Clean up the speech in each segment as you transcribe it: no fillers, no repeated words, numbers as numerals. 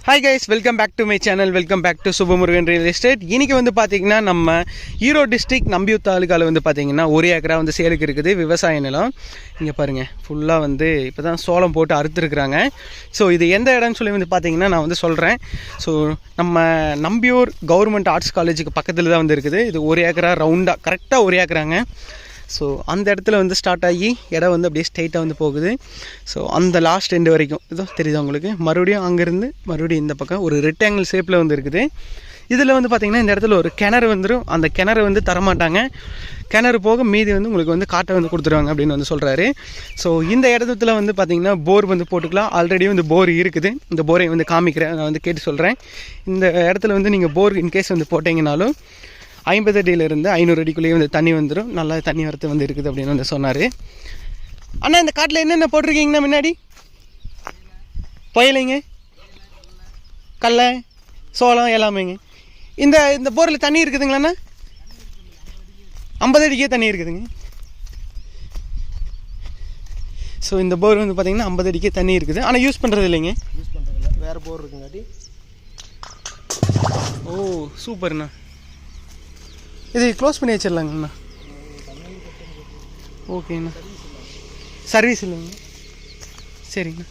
Hi guys, welcome back to my channel. Welcome back to Subhamurugan Real Estate. இன்னைக்கு வந்து பாத்தீங்கன்னா நம்ம Erode district Nambiyur தாலுகால வந்து பாத்தீங்கன்னா ஒரு ஏக்கரா வந்து சேலுக்கு இருக்குது விவசாய நிலம். இங்க பாருங்க ஃபுல்லா வந்து இப்பதான் சோளம் போட்டு அறுத்துருக்காங்க. ஸோ இது எந்த இடம்னு சொல்லி வந்து பாத்தீங்கன்னா நான் வந்து சொல்றேன். ஸோ நம்ம நம்பியூர் கவர்மெண்ட் ஆர்ட்ஸ் காலேஜுக்கு பக்கத்துல தான் வந்து இருக்குது. இது ஒரு ஏக்கரா ரவுண்டா கரெக்டா ஒரு ஏக்கராங்க. ஸோ அந்த இடத்துல வந்து ஸ்டார்ட் ஆகி இடம் வந்து அப்படியே ஸ்ட்ரைட்டாக வந்து போகுது. ஸோ அந்த லாஸ்ட் எண்டு வரைக்கும் இதோ தெரியுது உங்களுக்கு. மறுபடியும் அங்கேருந்து மறுபடியும் இந்த பக்கம் ஒரு ரெக்டாங்கிள் ஷேப்பில் வந்து இருக்குது. இதில் வந்து பார்த்திங்கன்னா இந்த இடத்துல ஒரு கிணறு வந்துடும். அந்த கிணறு வந்து தரமாட்டாங்க. கிணறு போக மீதி வந்து உங்களுக்கு வந்து காட்டை வந்து கொடுத்துருவாங்க அப்படின்னு வந்து சொல்கிறாரு. ஸோ இந்த இடத்துல வந்து பார்த்திங்கன்னா போர் வந்து போட்டுக்கலாம். ஆல்ரெடி வந்து போர் இருக்குது. இந்த போரை வந்து காமிக்கிறேன், நான் வந்து கேட்டு சொல்கிறேன். இந்த இடத்துல வந்து நீங்கள் போர் இன்கேஸ் வந்து போட்டிங்கனாலும் 50 அடியிலிருந்து 500 அடிக்குள்ளேயே வந்து தண்ணி வந்துடும். நல்லா தண்ணி வரத்து வந்து இருக்குது அப்படின்னு வந்து சொன்னார். அண்ணா இந்த காட்டில் என்னென்ன போட்டிருக்கீங்கண்ணா? முன்னாடி புயலைங்க, கடலை, சோளம் எல்லாமேங்க. இந்த இந்த போரில் தண்ணி இருக்குதுங்களாண்ணா? 50 அடிக்கே தண்ணி இருக்குதுங்க. ஸோ இந்த போர் வந்து பார்த்திங்கன்னா 50 அடிக்கே தண்ணி இருக்குது. ஆனால் யூஸ் பண்ணுறது இல்லைங்க. யூஸ் பண்ணுறது இல்லை, வேறு போர் இருக்குங்காட்டி. ஓ சூப்பர்ண்ணா. இது க்ளோஸ் பண்ணி வச்சிடலாங்கண்ணா. ஓகேண்ணா, சர்வீஸ் இல்லைங்க. சரிங்கண்ணா.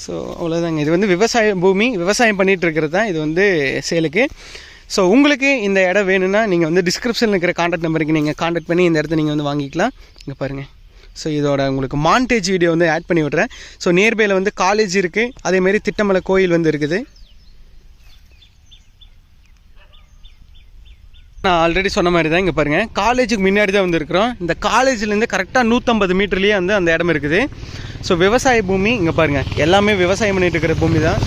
ஸோ அவ்வளோதாங்க. இது வந்து விவசாய பூமி, விவசாயம் பண்ணிகிட்டு இருக்கிறது தான் இது வந்து சேலுக்கு. ஸோ உங்களுக்கு இந்த இடம் வேணும்னா நீங்கள் வந்து டிஸ்கிரிப்ஷனில் இருக்கிற கான்டாக்ட் நம்பருக்கு நீங்கள் கான்டாக்ட் பண்ணி இந்த இடத்த நீங்கள் வந்து வாங்கிக்கலாம். இங்கே பாருங்கள். ஸோ இதோட உங்களுக்கு மாண்டேஜ் வீடியோ வந்து ஆட் பண்ணி விட்றேன். ஸோ நியர்பையில் வந்து காலேஜ் இருக்குது, அதேமாரி திட்டமலை கோயில் வந்து இருக்குது. நான் ஆல்ரெடி சொன்ன மாதிரி தான். இங்கே பாருங்கள், காலேஜுக்கு முன்னாடி தான் வந்து இருக்கிறோம். இந்த காலேஜ்லேருந்து கரெக்டாக 150 மீட்டர்லேயே வந்து அந்த இடம் இருக்குது. ஸோ விவசாய பூமி. இங்கே பாருங்கள், எல்லாமே விவசாயம் பண்ணிகிட்டு இருக்கிற பூமி தான்.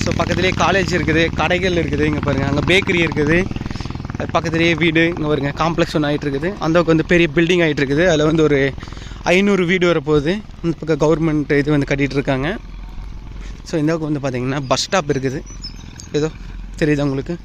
ஸோ பக்கத்துலேயே காலேஜ் இருக்குது, கடைகள் இருக்குது. இங்கே பாருங்கள், அங்கே பேக்கரி இருக்குது, அது பக்கத்துலேயே வீடு. இங்கே பாருங்கள், காம்ப்ளெக்ஸ் ஒன்று ஆகிட்டு இருக்குது. அந்தவுக்கு வந்து பெரிய பில்டிங் ஆகிட்டு இருக்குது. அதில் வந்து ஒரு 500 வீடு வரப்போகுது. அந்த பக்கம் கவர்மெண்ட் இது வந்து கட்டிகிட்டு இருக்காங்க. ஸோ இந்தவுக்கு வந்து பார்த்திங்கன்னா பஸ் ஸ்டாப் இருக்குது. ஏதோ தெரியுது உங்களுக்கு.